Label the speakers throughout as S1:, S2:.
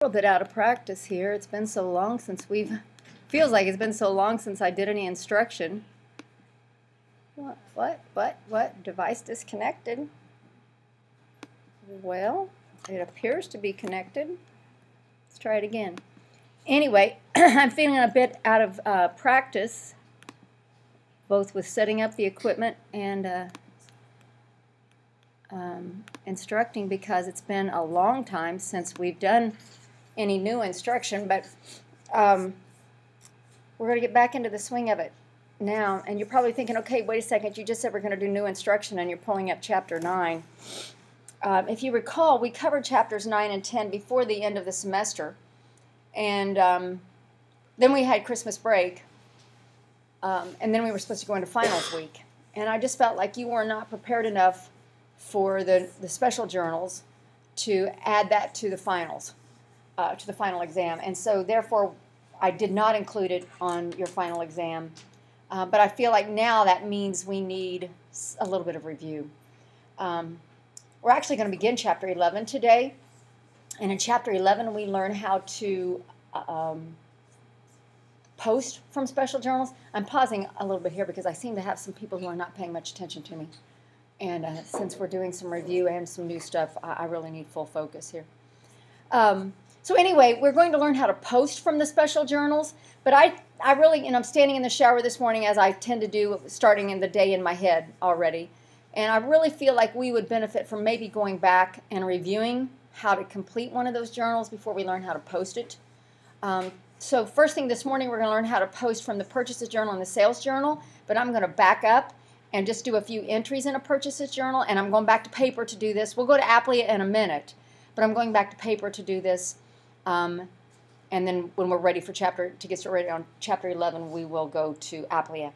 S1: little bit out of practice here. It's been so long since feels like it's been so long since I did any instruction. What? Device disconnected. Well, it appears to be connected. Let's try it again. Anyway, I'm feeling a bit out of practice, both with setting up the equipment and instructing, because it's been a long time since we've done any new instruction, but we're going to get back into the swing of it now. And you're probably thinking, okay, wait a second, you just said we're going to do new instruction and you're pulling up chapter 9. If you recall, we covered chapters 9 and 10 before the end of the semester, and then we had Christmas break, and then we were supposed to go into finals week. And I just felt like you were not prepared enough for the special journals to add that to the finals, to the final exam. And so therefore I did not include it on your final exam. But I feel like now that means we need a little bit of review. We're actually going to begin chapter 11 today. And in chapter 11 we learn how to post from special journals. I'm pausing a little bit here because I seem to have some people who are not paying much attention to me. And since we're doing some review and some new stuff, I really need full focus here. So anyway, we're going to learn how to post from the special journals. But I really, I'm standing in the shower this morning, as I tend to do, starting in the day in my head already. And I really feel like we would benefit from maybe going back and reviewing how to complete one of those journals before we learn how to post it. So first thing this morning, we're going to learn how to post from the purchases journal and the sales journal. But I'm going to back up and just do a few entries in a purchases journal, and I'm going back to paper to do this. We'll go to Applia in a minute, but I'm going back to paper to do this, and then when we're ready for to get started on chapter 11, we will go to Applia.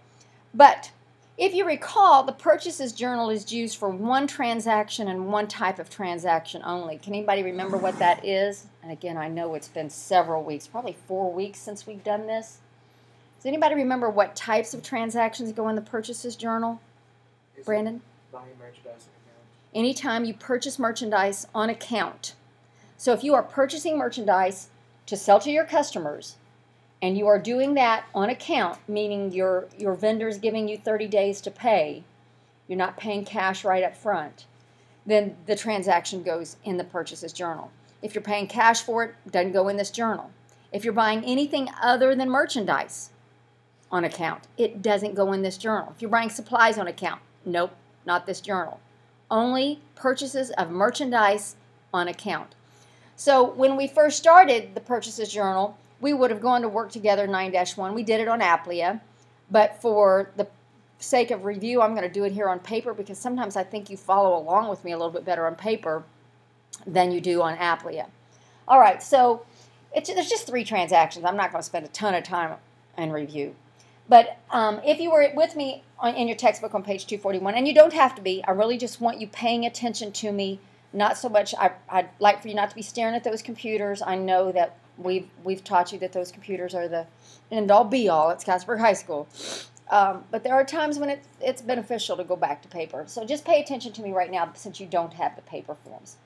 S1: But if you recall, the purchases journal is used for one transaction and one type of transaction only. Can anybody remember what that is? And again, I know it's been several weeks, probably 4 weeks since we've done this. Does anybody remember what types of transactions go in the purchases journal? Brandon?
S2: Buying merchandise on account.
S1: Anytime you purchase merchandise on account. So if you are purchasing merchandise to sell to your customers, and you are doing that on account, meaning your vendor is giving you 30 days to pay, you're not paying cash right up front, then the transaction goes in the purchases journal. If you're paying cash for it, it doesn't go in this journal. If you're buying anything other than merchandise on account, it doesn't go in this journal. If you're buying supplies on account, nope, not this journal. Only purchases of merchandise on account. So when we first started the purchases journal, we would have gone to work together 9-1. We did it on Applia, but for the sake of review, I'm going to do it here on paper, because sometimes I think you follow along with me a little bit better on paper than you do on Applia. All right, so there's just 3 transactions. I'm not going to spend a ton of time in review. But if you were with me in your textbook on page 241, and you don't have to be, I really just want you paying attention to me. Not so much, I'd like for you not to be staring at those computers. I know that we've taught you that those computers are the end-all be-all at Scottsburg High School. But there are times when it's beneficial to go back to paper. So just pay attention to me right now, since you don't have the paper forms.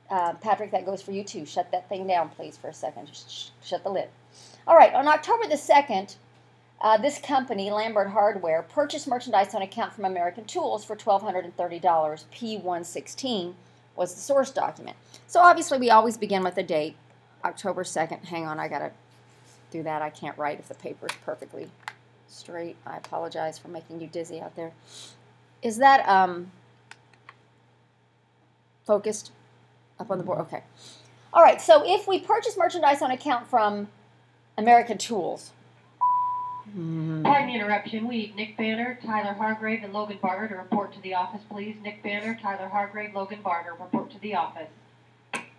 S1: Patrick, that goes for you too. Shut that thing down, please, for a second. Just shut the lid. All right, on October the 2nd, this company, Lambert Hardware, purchased merchandise on account from American Tools for $1,230. P116 was the source document. So obviously we always begin with the date, October 2nd. Hang on, I got to do that. I can't write if the paper is perfectly straight. I apologize for making you dizzy out there. Is that focused up on the board? Okay. All right, so if we purchase merchandise on account from American Tools,
S3: Pardon the interruption. We need Nick Banner, Tyler Hargrave, and Logan Barter to report to the office, please. Nick Banner, Tyler Hargrave, Logan Barter, report to the office.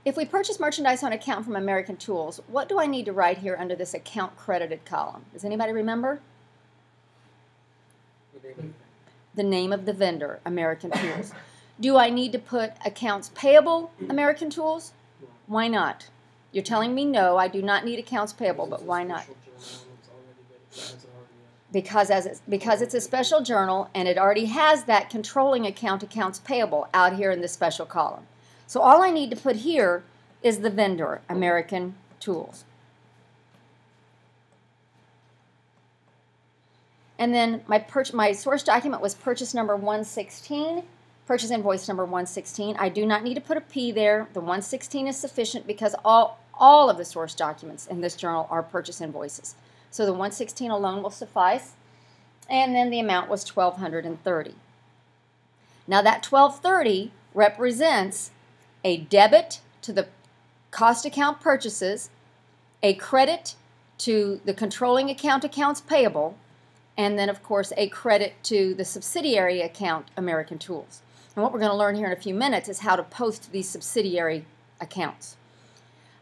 S1: if we purchase merchandise on account from American Tools, what do I need to write here under this account credited column? Does anybody remember? The name of the vendor, American Tools. Do I need to put accounts payable, American Tools? Why not? You're telling me no, I do not need accounts payable, but why not? Because it's a special journal and it already has that controlling account, accounts payable, out here in this special column. So all I need to put here is the vendor, American Tools. And then my source document was purchase number 116, purchase invoice number 116. I do not need to put a P there. The 116 is sufficient because all of the source documents in this journal are purchase invoices. So the 116 alone will suffice. And then the amount was $1,230. Now that $1,230 represents a debit to the cost account purchases, a credit to the controlling account accounts payable, and then of course a credit to the subsidiary account American Tools. And what we're going to learn here in a few minutes is how to post these subsidiary accounts.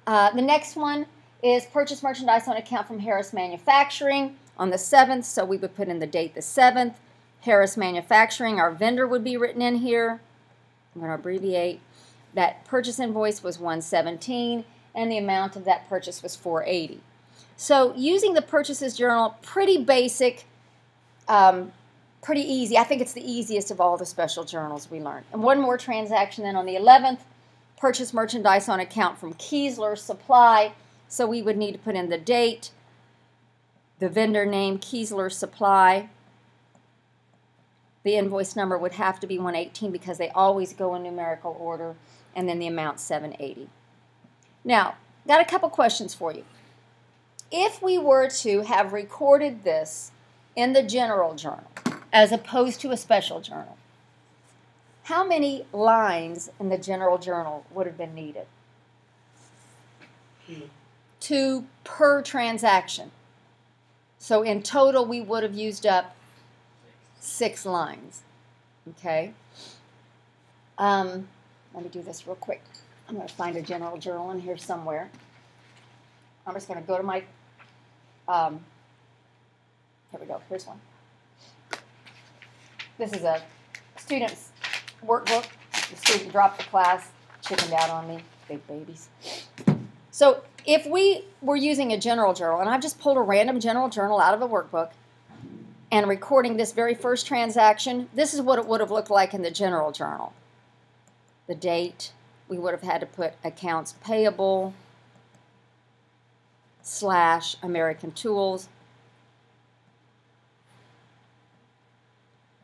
S1: The next one is purchase merchandise on account from Harris Manufacturing on the 7th, so we would put in the date the 7th. Harris Manufacturing, our vendor would be written in here. I'm going to abbreviate. That purchase invoice was 117, and the amount of that purchase was 480. So using the purchases journal, pretty basic, pretty easy. I think it's the easiest of all the special journals we learned. And one more transaction then on the 11th, purchase merchandise on account from Kiesler Supply. So we would need to put in the date, the vendor name, Kiesler Supply. The invoice number would have to be 118 because they always go in numerical order, and then the amount 780. Now, got a couple questions for you. If we were to have recorded this in the general journal as opposed to a special journal, how many lines in the general journal would have been needed? 2 per transaction. So in total, we would have used up 6 lines. Okay. Let me do this real quick. I'm going to find a general journal in here somewhere. I'm just going to go to my, here we go, here's one. This is a student's workbook. The student dropped the class, chickened out on me, big babies. So if we were using a general journal, and I've just pulled a random general journal out of a workbook, and recording this very first transaction, this is what it would have looked like in the general journal. The date, we would have had to put accounts payable / American Tools.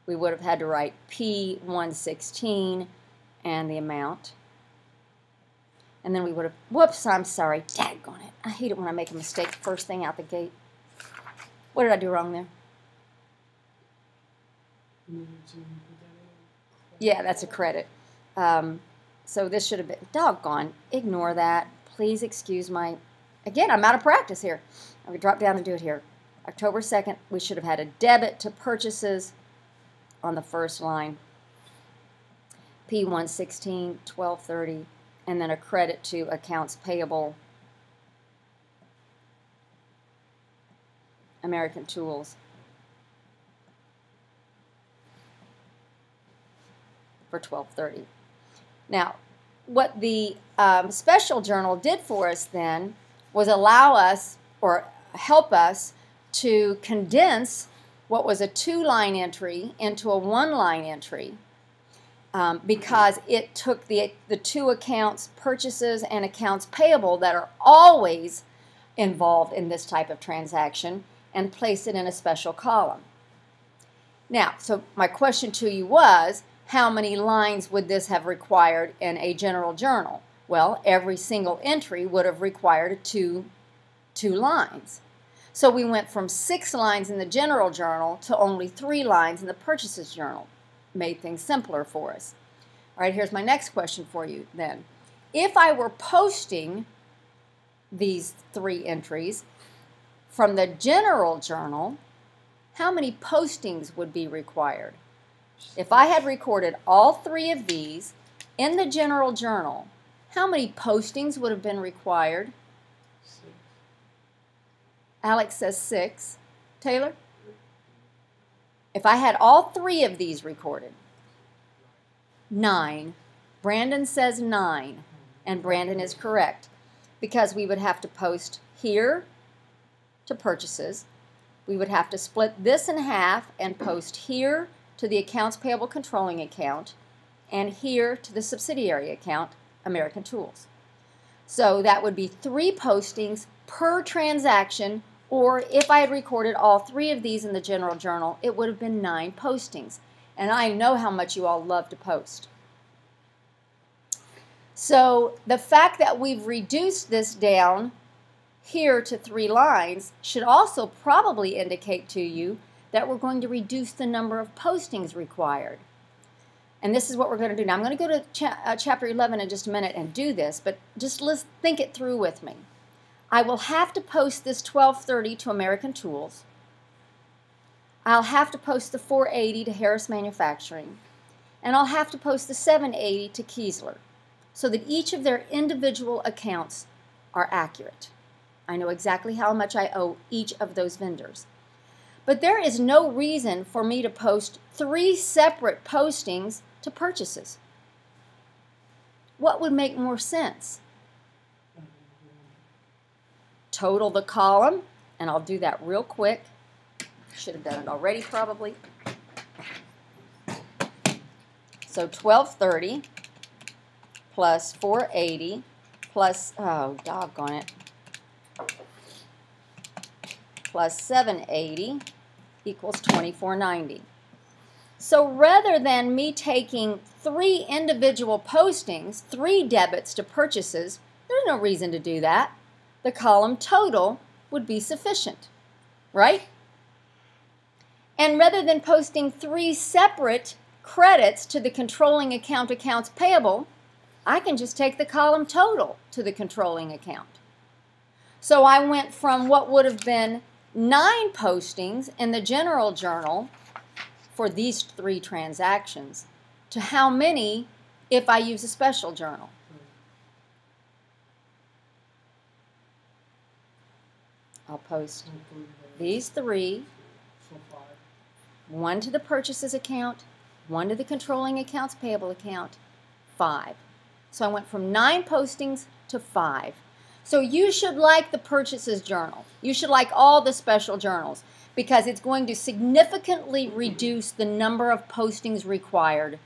S1: We would have had to write P116 and the amount. And then we would have, whoops, I'm sorry, daggone it. I hate it when I make a mistake first thing out the gate. What did I do wrong there? Yeah, that's a credit. So this should have been, doggone, ignore that. Please excuse my, again, I'm out of practice here. I'm going to drop down and do it here. October 2nd, we should have had a debit to purchases on the first line. P116, 1230, and then a credit to accounts payable, American Tools, for 1230. Now, what the special journal did for us then was allow us, or help us, to condense what was a 2-line entry into a 1-line entry, because it took the 2 accounts, purchases and accounts payable, that are always involved in this type of transaction, and placed it in a special column. Now, so my question to you was, how many lines would this have required in a general journal? Well, every single entry would have required two lines. So we went from 6 lines in the general journal to only 3 lines in the purchases journal. Made things simpler for us. All right, here's my next question for you then. If I were posting these 3 entries from the general journal, how many postings would be required? If I had recorded all 3 of these in the general journal, how many postings would have been required?
S2: 6.
S1: Alex says 6. Taylor? If I had all 3 of these recorded, 9. Brandon says 9, and Brandon is correct, because we would have to post here to purchases. We would have to split this in half and post here to the accounts payable controlling account, and here to the subsidiary account, American Tools. So that would be 3 postings per transaction, or if I had recorded all 3 of these in the general journal, it would have been 9 postings. And I know how much you all love to post. So the fact that we've reduced this down here to 3 lines should also probably indicate to you that we're going to reduce the number of postings required. And this is what we're going to do. Now I'm going to go to chapter 11 in just a minute and do this, but just let's think it through with me. I will have to post this 1230 to American Tools. I'll have to post the 480 to Harris Manufacturing. And I'll have to post the 780 to Kiesler, so that each of their individual accounts are accurate. I know exactly how much I owe each of those vendors. But there is no reason for me to post 3 separate postings to purchases. What would make more sense? Total the column, and I'll do that real quick. Should have done it already probably. So 1230 plus 480 plus, oh doggone it, plus 780 equals 2490. So rather than me taking 3 individual postings, 3 debits to purchases, there's no reason to do that. The column total would be sufficient, right? And rather than posting 3 separate credits to the controlling account accounts payable, I can just take the column total to the controlling account. So I went from what would have been 9 postings in the general journal for these 3 transactions to how many if I use a special journal. I'll post these 3, 1 to the purchases account, 1 to the controlling accounts payable account, 5. So I went from 9 postings to 5. So you should like the purchases journal. You should like all the special journals because it's going to significantly reduce the number of postings required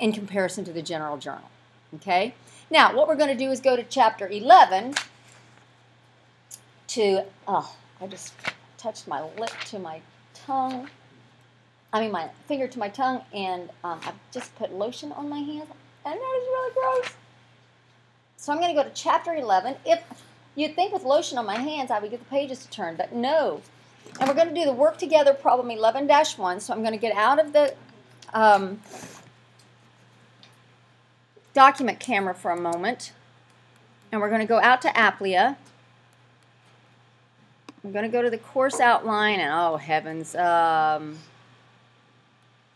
S1: in comparison to the general journal. Okay? Now, what we're going to do is go to chapter 11 to, oh, I just touched my lip to my tongue. I mean, my finger to my tongue, and I've just put lotion on my hands. And that is really gross. So I'm going to go to chapter 11. If you'd think with lotion on my hands I would get the pages to turn, but no. And we're going to do the work together problem 11-1. So I'm going to get out of the document camera for a moment. And we're going to go out to Applia. I'm going to go to the course outline, and oh heavens,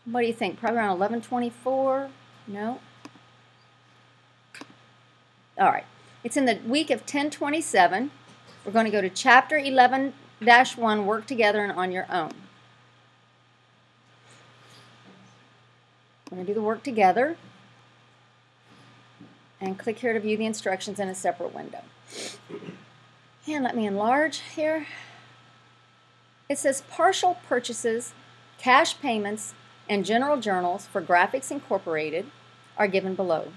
S1: what do you think? Probably around 11:24? No? All right. It's in the week of 10/27. We're going to go to chapter 11-1, work together and on your own. We're going to do the work together. And click here to view the instructions in a separate window. And let me enlarge here. It says partial purchases, cash payments, and general journals for Graphics Incorporated are given below.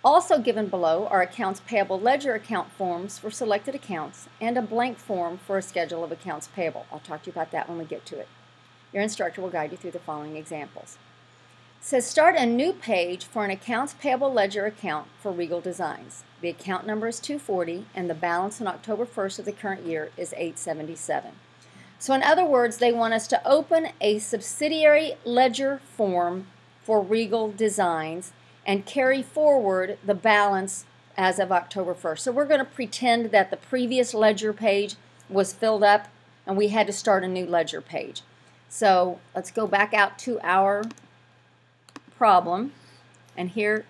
S1: Also given below are accounts payable ledger account forms for selected accounts and a blank form for a schedule of accounts payable. I'll talk to you about that when we get to it. Your instructor will guide you through the following examples. It says start a new page for an accounts payable ledger account for Regal Designs. The account number is 240 and the balance on October 1st of the current year is 877. So in other words, they want us to open a subsidiary ledger form for Regal Designs and carry forward the balance as of October 1st. So we're going to pretend that the previous ledger page was filled up and we had to start a new ledger page. So let's go back out to our problem, and here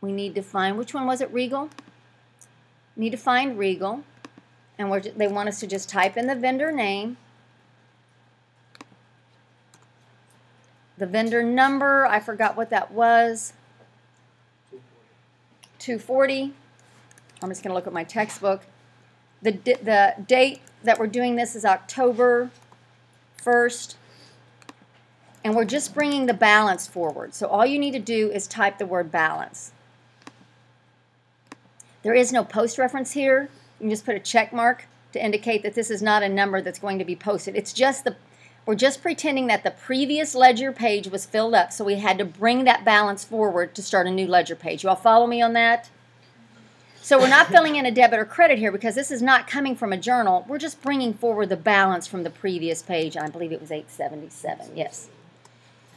S1: we need to find, which one was it, Regal? We need to find Regal, and they want us to just type in the vendor name, the vendor number, I forgot what that was, 240. I'm just going to look at my textbook. The date that we're doing this is October 1st. and we're just bringing the balance forward. So all you need to do is type the word balance. There is no post reference here. You can just put a check mark to indicate that this is not a number that's going to be posted. It's just we're just pretending that the previous ledger page was filled up, so we had to bring that balance forward to start a new ledger page. You all follow me on that? So we're not filling in a debit or credit here because this is not coming from a journal. We're just bringing forward the balance from the previous page. I believe it was 877, yes.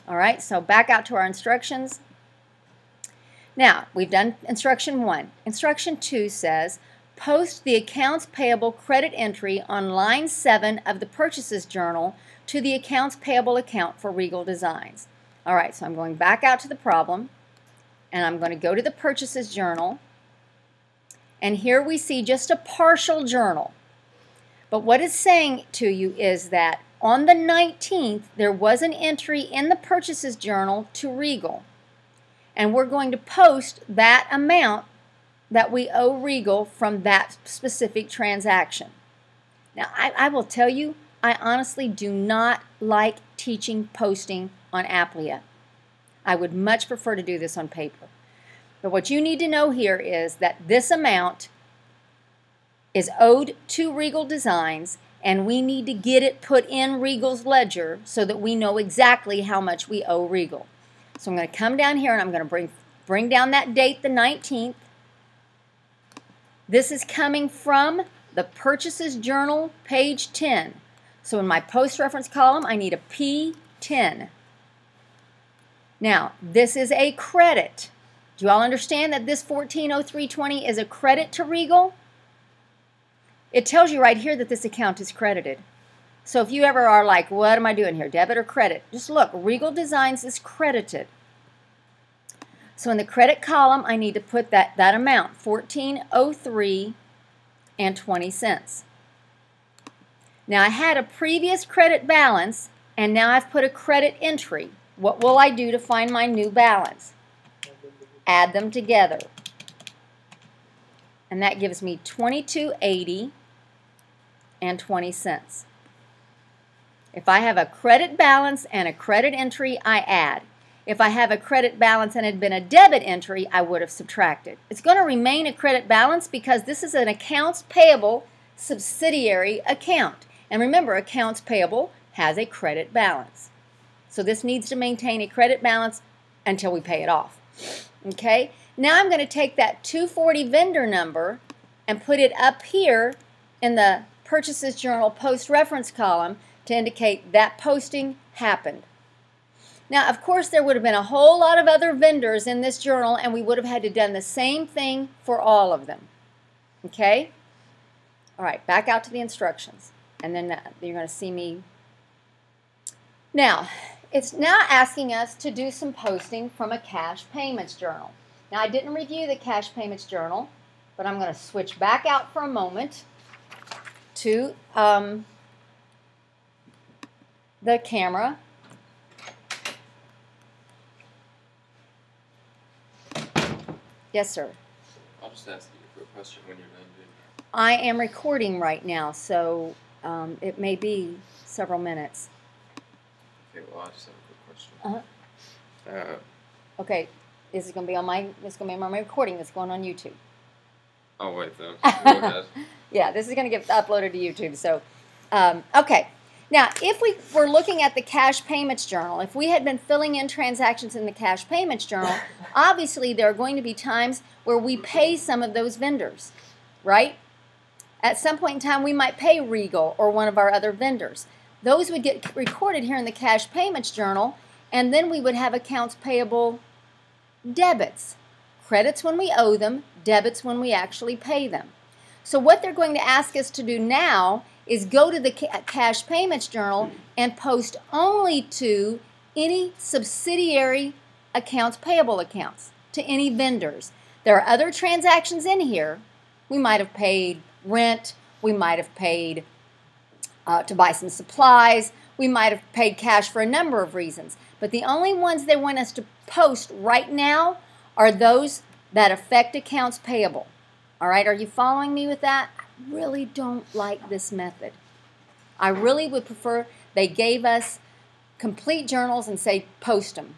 S1: All right, so back out to our instructions. Now, we've done instruction 1. Instruction 2 says, post the accounts payable credit entry on line 7 of the purchases journal to the accounts payable account for Regal Designs. All right, so I'm going back out to the problem, and I'm going to go to the purchases journal, and here we see just a partial journal. But what it's saying to you is that on the 19th, there was an entry in the purchases journal to Regal, and we're going to post that amount that we owe Regal from that specific transaction. Now, I will tell you, I honestly do not like teaching posting on Applia. I would much prefer to do this on paper. But what you need to know here is that this amount is owed to Regal Designs, and we need to get it put in Regal's ledger so that we know exactly how much we owe Regal. So I'm going to come down here and I'm going to bring down that date, the 19th. This is coming from the Purchases Journal, page 10. So in my post reference column, I need a P10. Now, this is a credit. Do you all understand that this 140320 is a credit to Regal? It tells you right here that this account is credited. So if you ever are like, what am I doing here, debit or credit? Just look, Regal Designs is credited. So in the credit column, I need to put that amount, $1403.20. Now I had a previous credit balance, and now I've put a credit entry. What will I do to find my new balance? Add them together. And that gives me $22.80.20. If I have a credit balance and a credit entry, I add. If I have a credit balance and it had been a debit entry, I would have subtracted. It's going to remain a credit balance because this is an accounts payable subsidiary account. And remember, accounts payable has a credit balance. So this needs to maintain a credit balance until we pay it off. Okay? Now I'm going to take that 240 vendor number and put it up here in the Purchases Journal post reference column to indicate that posting happened. Now, of course, there would have been a whole lot of other vendors in this journal, and we would have had to done the same thing for all of them. Okay? All right, back out to the instructions. And then you're going to see me. Now, it's now asking us to do some posting from a cash payments journal. Now, I didn't review the cash payments journal, but I'm going to switch back out for a moment to the camera. Yes, sir.
S2: I'll just ask you a quick question when you're done doing that.
S1: I am recording right now, so it may be several minutes.
S2: Okay, well, I just have a quick question.
S1: Okay, this is going to be on my. This is going to be on my recording. That's going on YouTube.
S2: Oh wait, though. Go ahead.
S1: Yeah, this is going to get uploaded to YouTube. So, okay. Now, if we were looking at the cash payments journal, if we had been filling in transactions in the cash payments journal, obviously there are going to be times where we pay some of those vendors, right? At some point in time, we might pay Regal or one of our other vendors. Those would get recorded here in the cash payments journal, and then we would have accounts payable debits. Credits when we owe them, debits when we actually pay them. So what they're going to ask us to do now is go to the cash payments journal and post only to any subsidiary accounts payable accounts, to any vendors. There are other transactions in here. We might have paid rent. We might have paid to buy some supplies. We might have paid cash for a number of reasons. But the only ones they want us to post right now are those that affect accounts payable. All right, are you following me with that? I really don't like this method. I really would prefer they gave us complete journals and say post them.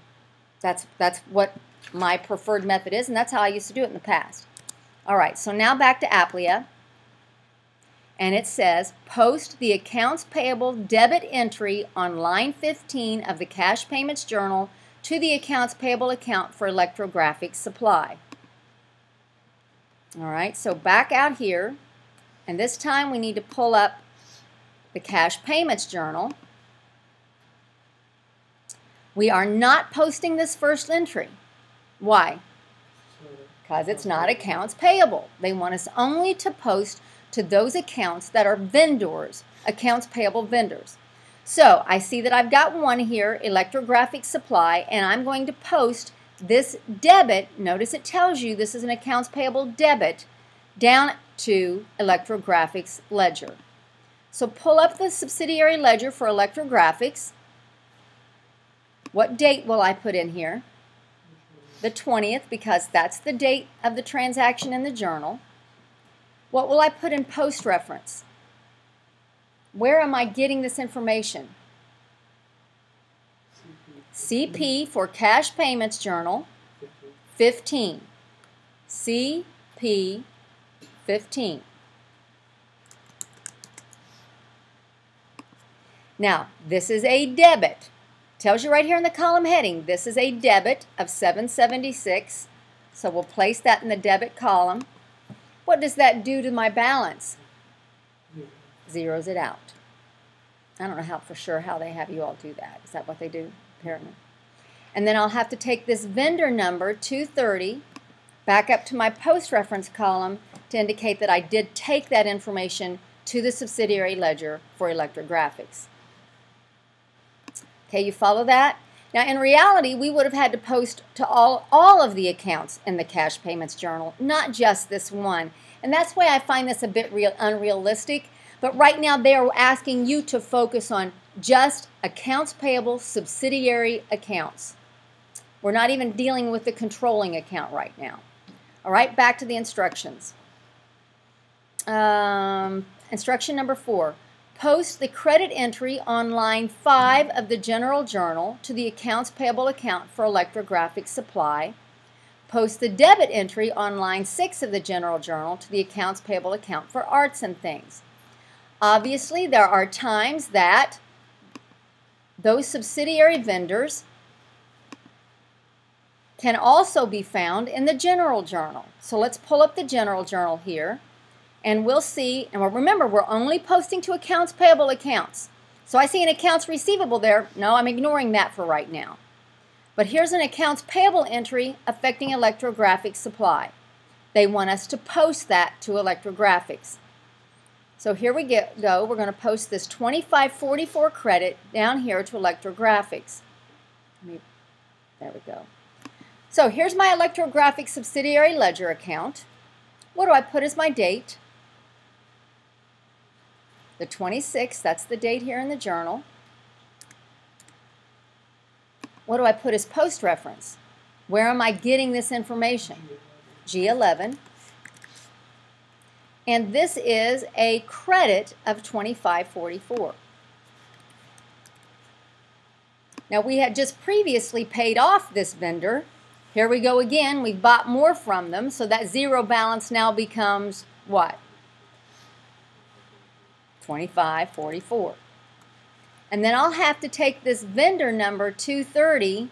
S1: That's what my preferred method is, and that's how I used to do it in the past. All right, so now back to Applia. And it says, post the accounts payable debit entry on line 15 of the cash payments journal to the accounts payable account for electrographic supply. All right, so back out here, and this time we need to pull up the cash payments journal. We are not posting this first entry. Why? Because it's not accounts payable. They want us only to post to those accounts that are vendors, accounts payable vendors. So I see that I've got one here, electrographic supply, and I'm going to post this debit. Notice it tells you this is an accounts payable debit down to electrographics ledger. So pull up the subsidiary ledger for electrographics. What date will I put in here? The 20th, because that's the date of the transaction in the journal. What will I put in post reference? Where am I getting this information? CP for cash payments journal 15. CP 15. Now, this is a debit. Tells you right here in the column heading, this is a debit of $776. So we'll place that in the debit column. What does that do to my balance? Zeroes it out. I don't know how for sure how they have you all do that. Is that what they do? Apparently. And then I'll have to take this vendor number 230 back up to my post reference column to indicate that I did take that information to the subsidiary ledger for electrographics. Okay, you follow that? Now, in reality, we would have had to post to all of the accounts in the cash payments journal, not just this one. And that's why I find this a bit unrealistic. But right now, they are asking you to focus on just accounts payable subsidiary accounts. We're not even dealing with the controlling account right now. All right, back to the instructions. Instruction number 4. Post the credit entry on line 5 of the general journal to the accounts payable account for electrographic supply. Post the debit entry on line 6 of the general journal to the accounts payable account for arts and things. Obviously, there are times that those subsidiary vendors can also be found in the general journal. So let's pull up the general journal here. And we'll see, and remember, we're only posting to accounts payable accounts. So I see an accounts receivable there. No, I'm ignoring that for right now. But here's an accounts payable entry affecting electrographic supply. They want us to post that to electrographics. So here we go. We're going to post this 2544 credit down here to electrographics. There we go. So here's my electrographic subsidiary ledger account. What do I put as my date? The 26th, that's the date here in the journal. What do I put as post reference? Where am I getting this information? G11. And this is a credit of $25.44. Now we had just previously paid off this vendor. Here we go again. We've bought more from them, so that zero balance now becomes what? $25.44. And then I'll have to take this vendor number 230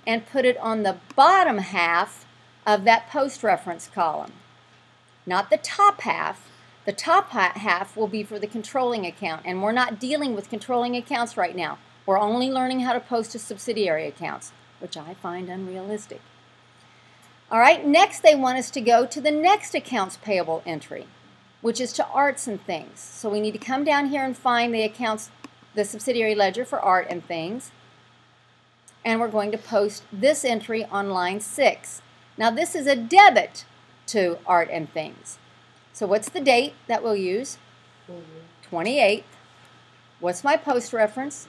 S1: and put it on the bottom half of that post reference column. Not the top half. The top half will be for the controlling account, and we're not dealing with controlling accounts right now. We're only learning how to post to subsidiary accounts, which I find unrealistic. All right, next they want us to go to the next accounts payable entry, which is to arts and things. So we need to come down here and find the accounts, the subsidiary ledger for art and things. And we're going to post this entry on line 6. Now this is a debit to art and things. So what's the date that we'll use? 28th. What's my post reference?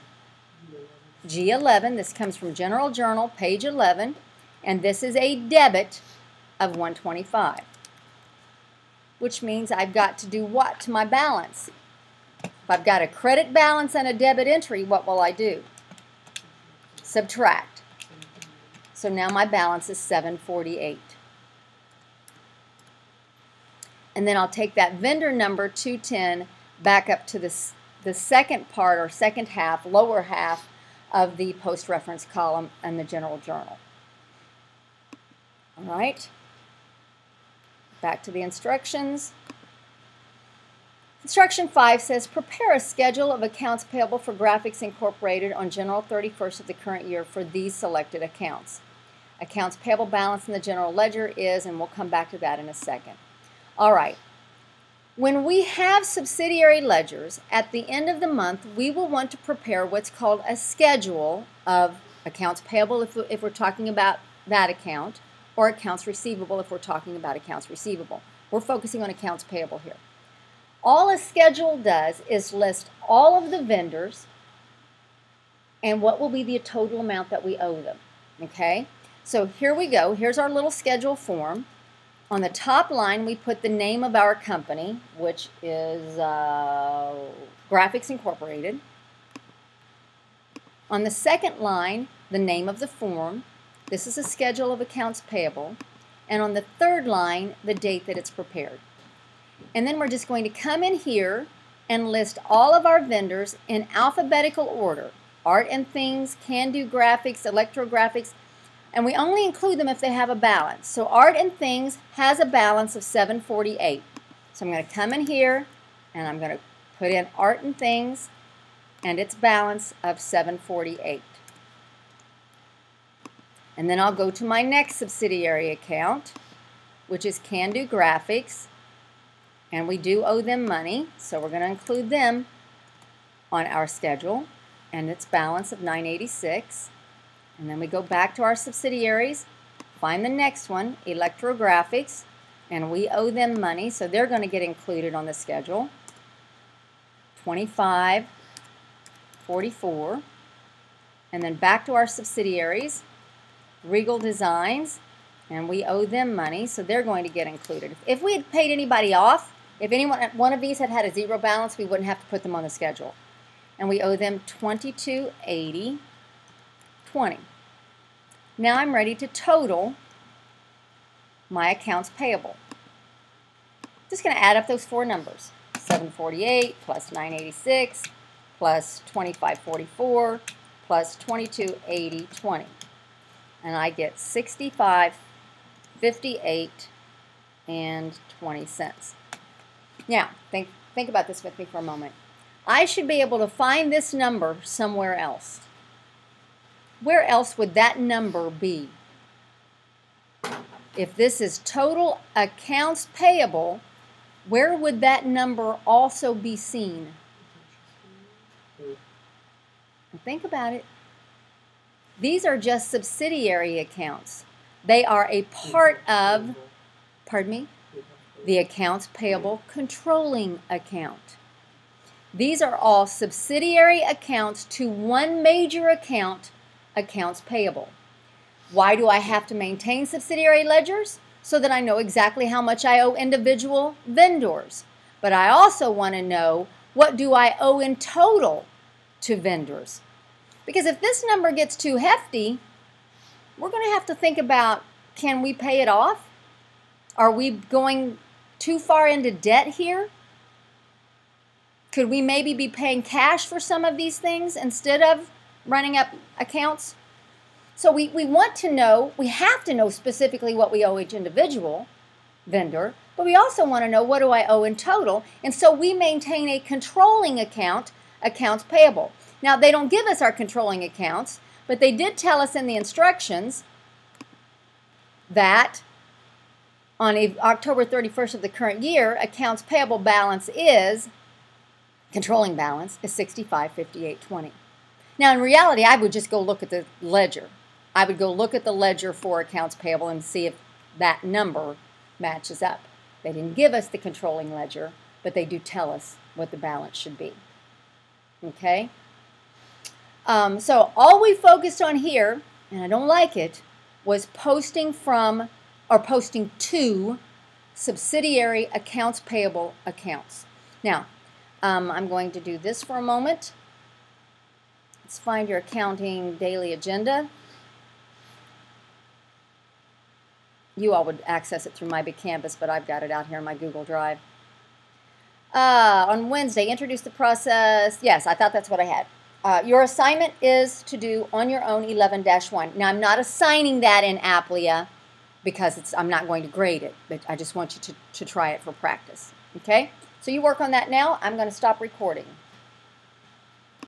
S1: G11. This comes from General Journal, page 11. And this is a debit of $125. Which means I've got to do what to my balance? If I've got a credit balance and a debit entry, what will I do? subtract. So now my balance is $748. And then I'll take that vendor number 210 back up to the second part or second half, lower half of the post-reference column and the general journal. All right, back to the instructions. Instruction 5 says, prepare a schedule of accounts payable for Graphics Incorporated on General 31st of the current year for these selected accounts. Accounts payable balance in the general ledger is, and we'll come back to that in a second. All right. When we have subsidiary ledgers, at the end of the month, we will want to prepare what's called a schedule of accounts payable if we're talking about that account, or accounts receivable if we're talking about accounts receivable. We're focusing on accounts payable here. All a schedule does is list all of the vendors and what will be the total amount that we owe them. Okay? So here we go. Here's our little schedule form. On the top line, we put the name of our company, which is Graphics Incorporated. On the second line, the name of the form. This is a schedule of accounts payable. And on the third line, the date that it's prepared. And then we're just going to come in here and list all of our vendors in alphabetical order. Art and Things, Can Do Graphics, Electrographics, and we only include them if they have a balance. So Art and Things has a balance of $748. So I'm going to come in here and I'm going to put in Art and Things and its balance of $748. And then I'll go to my next subsidiary account, which is Can Do Graphics, and we do owe them money, so we're going to include them on our schedule and its balance of $986. And then we go back to our subsidiaries, find the next one, Electrographics, and we owe them money, so they're going to get included on the schedule, $25.44. And then back to our subsidiaries, Regal Designs, and we owe them money, so they're going to get included. If we had paid anybody off, if one of these had a zero balance, we wouldn't have to put them on the schedule. And we owe them $22.80.20. Now I'm ready to total my accounts payable. Just going to add up those four numbers. 748 plus 986 plus 2544 plus 2280.20. And I get 65.58.20. Now, think about this with me for a moment. I should be able to find this number somewhere else. Where else would that number be? If this is total accounts payable, where would that number also be seen? Think about it. These are just subsidiary accounts. They are a part of, pardon me, the accounts payable controlling account. These are all subsidiary accounts to one major account, accounts payable. Why do I have to maintain subsidiary ledgers? So that I know exactly how much I owe individual vendors. But I also want to know, what do I owe in total to vendors? Because if this number gets too hefty, we're going to have to think about, can we pay it off? Are we going too far into debt here? Could we maybe be paying cash for some of these things instead of running up accounts? So we want to know, we have to know specifically what we owe each individual vendor, but we also want to know, what do I owe in total? And so we maintain a controlling account, accounts payable. Now, they don't give us our controlling accounts, but they did tell us in the instructions that on October 31st of the current year, accounts payable balance is, controlling balance is 65.58.20. Now, in reality, I would just go look at the ledger. I would go look at the ledger for accounts payable and see if that number matches up. They didn't give us the controlling ledger, but they do tell us what the balance should be. Okay? So all we focused on here, and I don't like it, was posting from or posting to subsidiary accounts payable accounts. Now, I'm going to do this for a moment. Let's find your accounting daily agenda. You all would access it through My Big Canvas, but I've got it out here in my Google Drive. On Wednesday, introduce the process. Yes, I thought that's what I had. Your assignment is to do on your own 11-1. Now, I'm not assigning that in Applia because I'm not going to grade it, but I just want you to try it for practice. Okay? So you work on that now. I'm going to stop recording.